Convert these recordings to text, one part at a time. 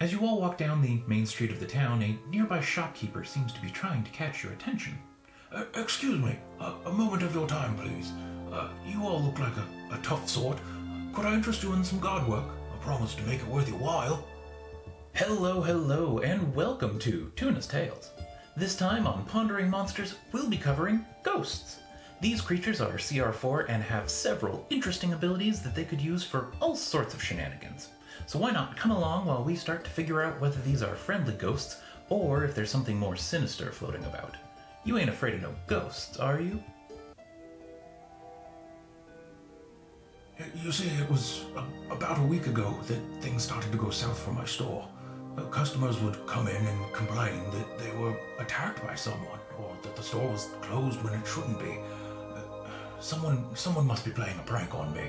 As you all walk down the main street of the town, a nearby shopkeeper seems to be trying to catch your attention. Excuse me, a moment of your time, please. You all look like a tough sort. Could I interest you in some guard work? I promise to make it worth your while. Hello, and welcome to Tuna's Tales. This time on Pondering Monsters, we'll be covering ghosts. These creatures are CR4 and have several interesting abilities that they could use for all sorts of shenanigans. So why not come along while we start to figure out whether these are friendly ghosts or if there's something more sinister floating about. You ain't afraid of no ghosts, are you? You see, it was about a week ago that things started to go south for my store. Customers would come in and complain that they were attacked by someone, or that the store was closed when it shouldn't be. Someone must be playing a prank on me,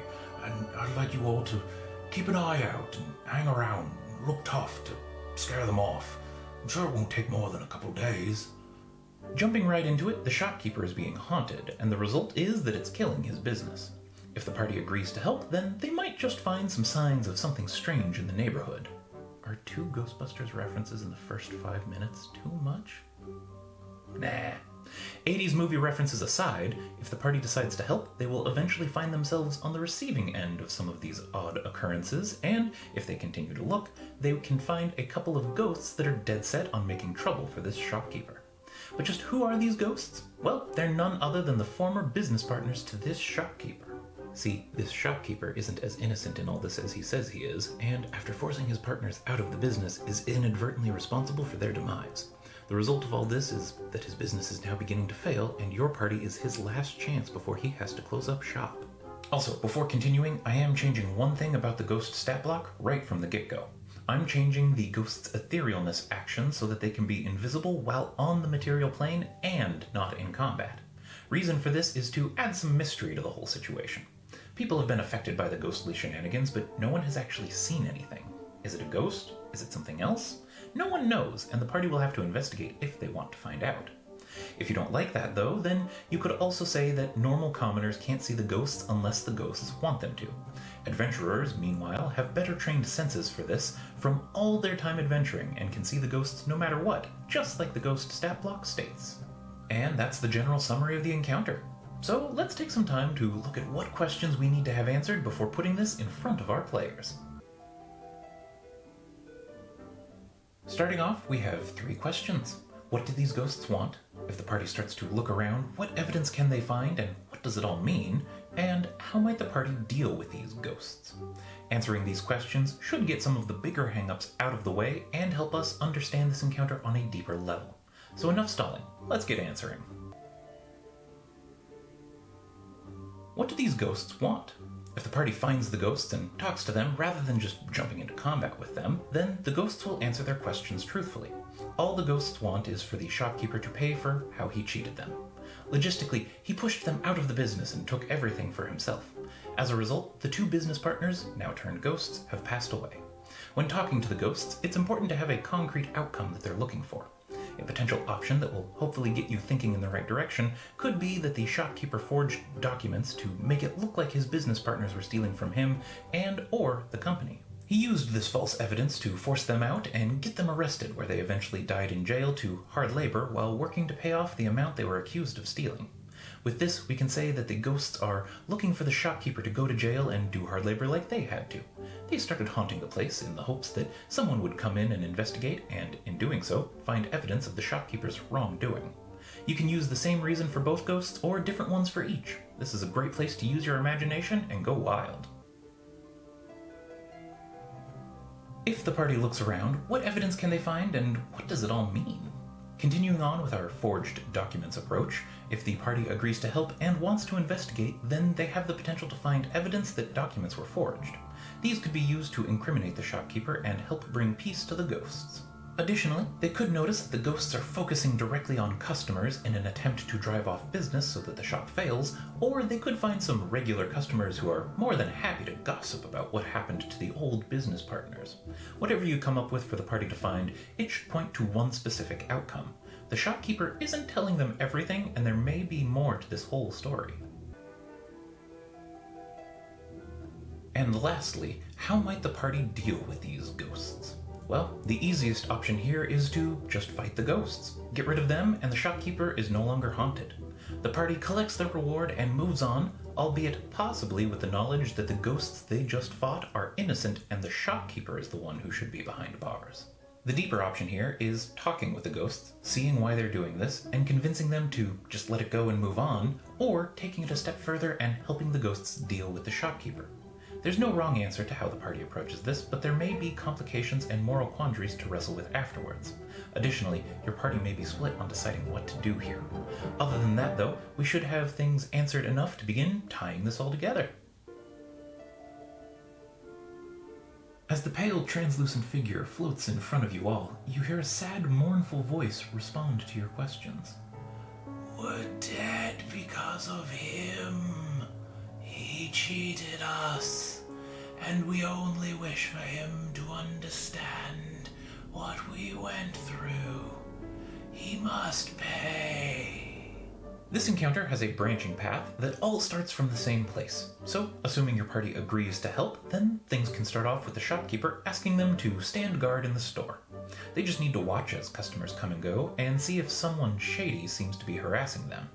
and I'd like you all to keep an eye out and hang around and look tough to scare them off. I'm sure it won't take more than a couple days. Jumping right into it, the shopkeeper is being haunted, and the result is that it's killing his business. If the party agrees to help, then they might just find some signs of something strange in the neighborhood. Are 2 Ghostbusters references in the first 5 minutes too much? Nah. 80s movie references aside, if the party decides to help, they will eventually find themselves on the receiving end of some of these odd occurrences, and if they continue to look, they can find a couple of ghosts that are dead set on making trouble for this shopkeeper. But just who are these ghosts? Well, they're none other than the former business partners to this shopkeeper. See, this shopkeeper isn't as innocent in all this as he says he is, and after forcing his partners out of the business is inadvertently responsible for their demise. The result of all this is that his business is now beginning to fail, and your party is his last chance before he has to close up shop. Also, before continuing, I am changing one thing about the ghost stat block right from the get-go. I'm changing the ghost's etherealness action so that they can be invisible while on the material plane and not in combat. Reason for this is to add some mystery to the whole situation. People have been affected by the ghostly shenanigans, but no one has actually seen anything. Is it a ghost? Is it something else? No one knows, and the party will have to investigate if they want to find out. If you don't like that, though, then you could also say that normal commoners can't see the ghosts unless the ghosts want them to. Adventurers, meanwhile, have better trained senses for this from all their time adventuring and can see the ghosts no matter what, just like the ghost stat block states. And that's the general summary of the encounter. So let's take some time to look at what questions we need to have answered before putting this in front of our players. Starting off, we have 3 questions. What do these ghosts want? If the party starts to look around, what evidence can they find, and what does it all mean? And how might the party deal with these ghosts? Answering these questions should get some of the bigger hang-ups out of the way and help us understand this encounter on a deeper level. So enough stalling, let's get answering. What do these ghosts want? If the party finds the ghosts and talks to them rather than just jumping into combat with them, then the ghosts will answer their questions truthfully. All the ghosts want is for the shopkeeper to pay for how he cheated them. Logistically, he pushed them out of the business and took everything for himself. As a result, the 2 business partners, now turned ghosts, have passed away. When talking to the ghosts, it's important to have a concrete outcome that they're looking for. A potential option that will hopefully get you thinking in the right direction could be that the shopkeeper forged documents to make it look like his business partners were stealing from him and/or the company. He used this false evidence to force them out and get them arrested, where they eventually died in jail to hard labor while working to pay off the amount they were accused of stealing. With this, we can say that the ghosts are looking for the shopkeeper to go to jail and do hard labor like they had to. They started haunting the place in the hopes that someone would come in and investigate, and in doing so, find evidence of the shopkeeper's wrongdoing. You can use the same reason for both ghosts or different ones for each. This is a great place to use your imagination and go wild. If the party looks around, what evidence can they find and what does it all mean? Continuing on with our forged documents approach, if the party agrees to help and wants to investigate, then they have the potential to find evidence that documents were forged. These could be used to incriminate the shopkeeper and help bring peace to the ghosts. Additionally, they could notice that the ghosts are focusing directly on customers in an attempt to drive off business so that the shop fails, or they could find some regular customers who are more than happy to gossip about what happened to the old business partners. Whatever you come up with for the party to find, it should point to one specific outcome. The shopkeeper isn't telling them everything, and there may be more to this whole story. And lastly, how might the party deal with these ghosts? Well, the easiest option here is to just fight the ghosts. Get rid of them, and the shopkeeper is no longer haunted. The party collects their reward and moves on, albeit possibly with the knowledge that the ghosts they just fought are innocent and the shopkeeper is the one who should be behind bars. The deeper option here is talking with the ghosts, seeing why they're doing this, and convincing them to just let it go and move on, or taking it a step further and helping the ghosts deal with the shopkeeper. There's no wrong answer to how the party approaches this, but there may be complications and moral quandaries to wrestle with afterwards. Additionally, your party may be split on deciding what to do here. Other than that, though, we should have things answered enough to begin tying this all together. As the pale, translucent figure floats in front of you all, you hear a sad, mournful voice respond to your questions. We're dead because of him. He cheated us, and we only wish for him to understand what we went through. He must pay. This encounter has a branching path that all starts from the same place. So, assuming your party agrees to help, then things can start off with the shopkeeper asking them to stand guard in the store. They just need to watch as customers come and go and see if someone shady seems to be harassing them.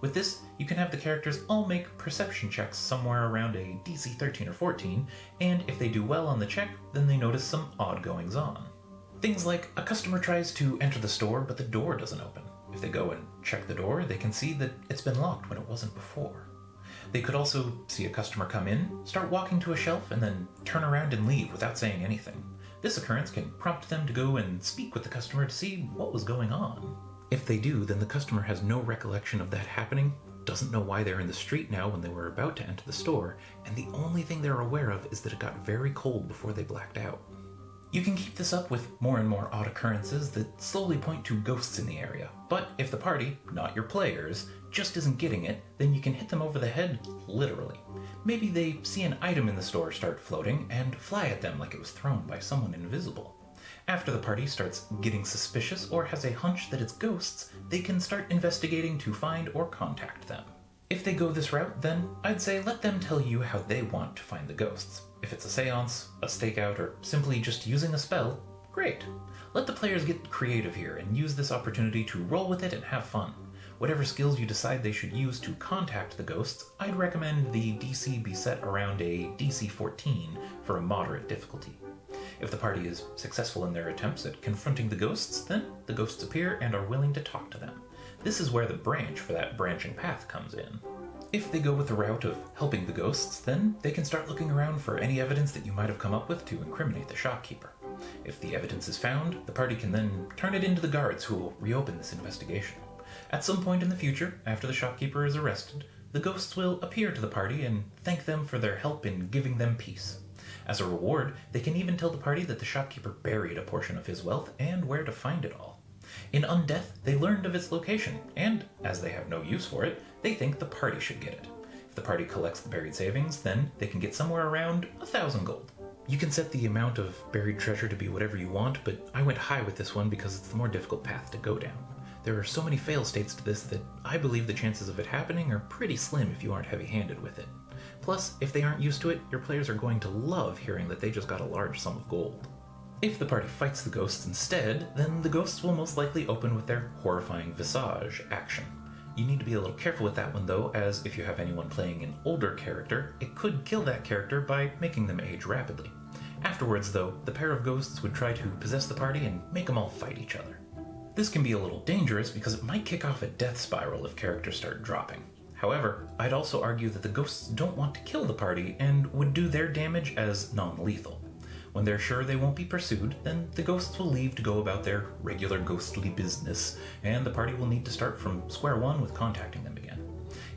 With this, you can have the characters all make perception checks somewhere around a DC 13 or 14, and if they do well on the check, then they notice some odd goings on. Things like a customer tries to enter the store but the door doesn't open. If they go and check the door, they can see that it's been locked when it wasn't before. They could also see a customer come in, start walking to a shelf, and then turn around and leave without saying anything. This occurrence can prompt them to go and speak with the customer to see what was going on. If they do, then the customer has no recollection of that happening, doesn't know why they're in the street now when they were about to enter the store, and the only thing they're aware of is that it got very cold before they blacked out. You can keep this up with more and more odd occurrences that slowly point to ghosts in the area, but if the party, not your players, just isn't getting it, then you can hit them over the head, literally. Maybe they see an item in the store start floating and fly at them like it was thrown by someone invisible. After the party starts getting suspicious or has a hunch that it's ghosts, they can start investigating to find or contact them. If they go this route, then I'd say let them tell you how they want to find the ghosts. If it's a seance, a stakeout, or simply just using a spell, great. Let the players get creative here and use this opportunity to roll with it and have fun. Whatever skills you decide they should use to contact the ghosts, I'd recommend the DC be set around a DC 14 for a moderate difficulty. If the party is successful in their attempts at confronting the ghosts, then the ghosts appear and are willing to talk to them. This is where the branch for that branching path comes in. If they go with the route of helping the ghosts, then they can start looking around for any evidence that you might have come up with to incriminate the shopkeeper. If the evidence is found, the party can then turn it into the guards who will reopen this investigation. At some point in the future, after the shopkeeper is arrested, the ghosts will appear to the party and thank them for their help in giving them peace. As a reward, they can even tell the party that the shopkeeper buried a portion of his wealth and where to find it all. In Undeath, they learned of its location, and, as they have no use for it, they think the party should get it. If the party collects the buried savings, then they can get somewhere around 1,000 gold. You can set the amount of buried treasure to be whatever you want, but I went high with this one because it's the more difficult path to go down. There are so many fail states to this that I believe the chances of it happening are pretty slim if you aren't heavy-handed with it. Plus, if they aren't used to it, your players are going to love hearing that they just got a large sum of gold. If the party fights the ghosts instead, then the ghosts will most likely open with their horrifying visage action. You need to be a little careful with that one though, as if you have anyone playing an older character, it could kill that character by making them age rapidly. Afterwards though, the pair of ghosts would try to possess the party and make them all fight each other. This can be a little dangerous because it might kick off a death spiral if characters start dropping. However, I'd also argue that the ghosts don't want to kill the party and would do their damage as non-lethal. When they're sure they won't be pursued, then the ghosts will leave to go about their regular ghostly business, and the party will need to start from square one with contacting them again.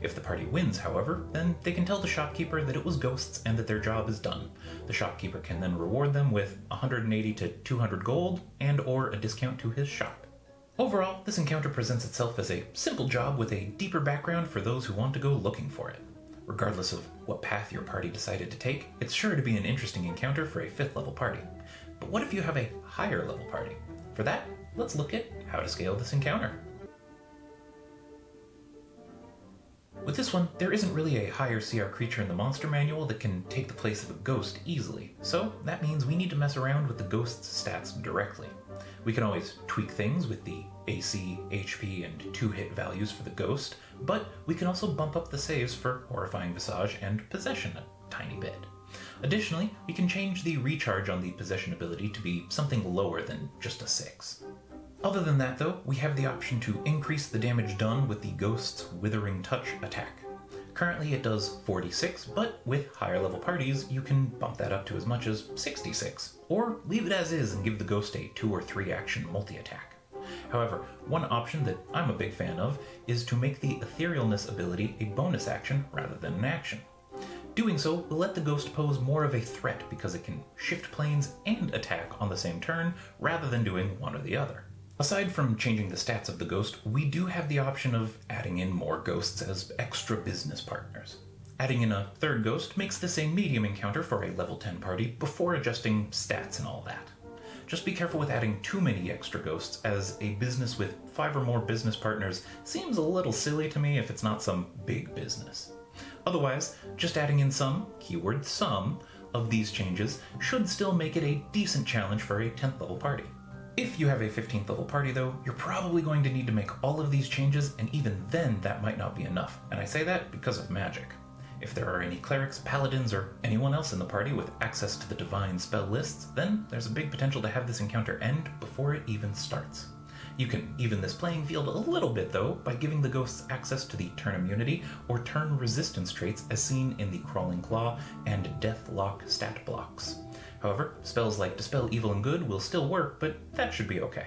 If the party wins, however, then they can tell the shopkeeper that it was ghosts and that their job is done. The shopkeeper can then reward them with 180 to 200 gold and or a discount to his shop. Overall, this encounter presents itself as a simple job with a deeper background for those who want to go looking for it. Regardless of what path your party decided to take, it's sure to be an interesting encounter for a 5th level party. But what if you have a higher level party? For that, let's look at how to scale this encounter. With this one, there isn't really a higher CR creature in the monster manual that can take the place of a ghost easily, so that means we need to mess around with the ghost's stats directly. We can always tweak things with the AC, HP, and 2-hit values for the ghost, but we can also bump up the saves for Horrifying Visage and Possession a tiny bit. Additionally, we can change the recharge on the Possession ability to be something lower than just a 6. Other than that though, we have the option to increase the damage done with the Ghost's Withering Touch attack. Currently it does 46, but with higher level parties you can bump that up to as much as 66, or leave it as is and give the Ghost a 2 or 3 action multi-attack. However, one option that I'm a big fan of is to make the Etherealness ability a bonus action rather than an action. Doing so will let the Ghost pose more of a threat because it can shift planes and attack on the same turn rather than doing one or the other. Aside from changing the stats of the Ghost, we do have the option of adding in more Ghosts as extra business partners. Adding in a third Ghost makes this a medium encounter for a level 10 party before adjusting stats and all that. Just be careful with adding too many extra Ghosts, as a business with 5 or more business partners seems a little silly to me if it's not some big business. Otherwise, just adding in some, keyword some, of these changes should still make it a decent challenge for a 10th level party. If you have a 15th level party though, you're probably going to need to make all of these changes, and even then that might not be enough, and I say that because of magic. If there are any clerics, paladins, or anyone else in the party with access to the divine spell lists, then there's a big potential to have this encounter end before it even starts. You can even this playing field a little bit though by giving the Ghosts access to the turn immunity or turn resistance traits as seen in the Crawling Claw and Deathlock stat blocks. However, spells like Dispel Evil and Good will still work, but that should be okay.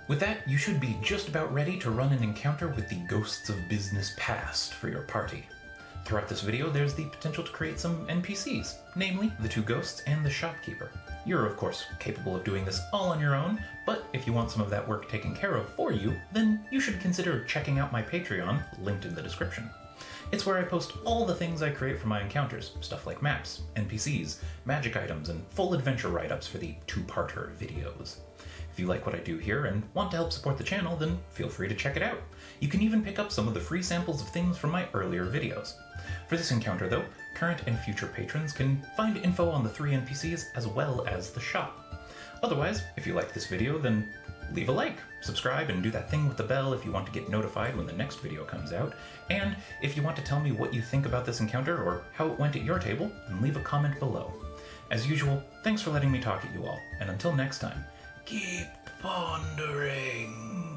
With that, you should be just about ready to run an encounter with the Ghosts of Business Past for your party. Throughout this video, there's the potential to create some NPCs, namely the 2 Ghosts and the Shopkeeper. You're of course capable of doing this all on your own, but if you want some of that work taken care of for you, then you should consider checking out my Patreon, linked in the description. It's where I post all the things I create for my encounters, stuff like maps, NPCs, magic items, and full adventure write-ups for the 2-parter videos. If you like what I do here and want to help support the channel, then feel free to check it out. You can even pick up some of the free samples of things from my earlier videos. For this encounter though, current and future patrons can find info on the 3 NPCs as well as the shop. Otherwise, if you like this video, then leave a like, subscribe, and do that thing with the bell if you want to get notified when the next video comes out. And if you want to tell me what you think about this encounter or how it went at your table, then leave a comment below. As usual, thanks for letting me talk at you all, and until next time, keep pondering.